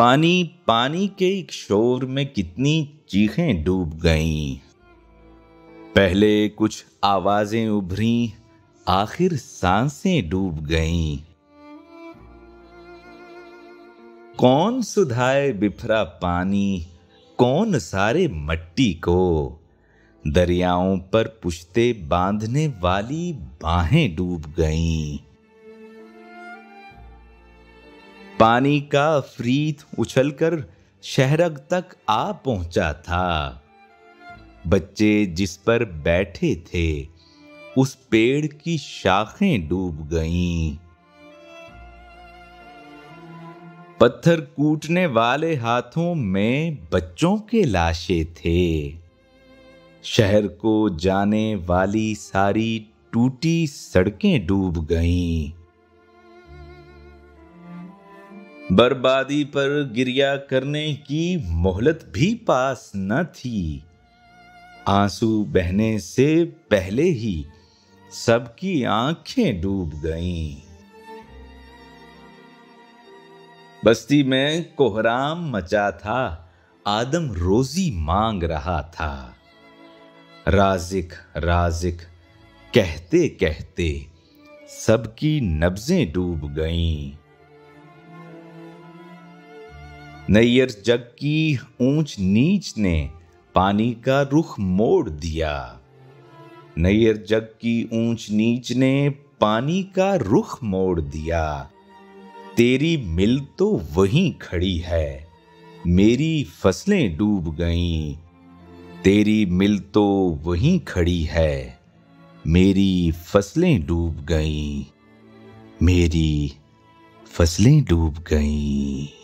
पानी पानी के एक शोर में कितनी चीखें डूब गईं। पहले कुछ आवाजें उभरी, आखिर सांसें डूब गईं। कौन सुधाए बिफरा पानी, कौन सारे मट्टी को, दरियाओं पर पुश्ते बांधने वाली बाहें डूब गईं। पानी का अफरीत उछलकर शहरग तक आ पहुंचा था। बच्चे जिस पर बैठे थे उस पेड़ की शाखें डूब गईं। पत्थर कूटने वाले हाथों में बच्चों के लाशें थे। शहर को जाने वाली सारी टूटी सड़कें डूब गईं। बर्बादी पर गिरिया करने की मोहलत भी पास न थी। आंसू बहने से पहले ही सबकी आंखें डूब गईं। बस्ती में कोहराम मचा था, आदम रोजी मांग रहा था। राज़िक राज़िक कहते कहते सबकी नब्जें डूब गईं। नैयर जग की ऊंच नीच ने पानी का रुख मोड़ दिया। नैयर जग की ऊंच नीच ने पानी का रुख मोड़ दिया। तेरी मिल तो वहीं खड़ी है, मेरी फसलें डूब गईं। तेरी मिल तो वहीं खड़ी है, मेरी फसलें डूब गईं। मेरी फसलें डूब गईं।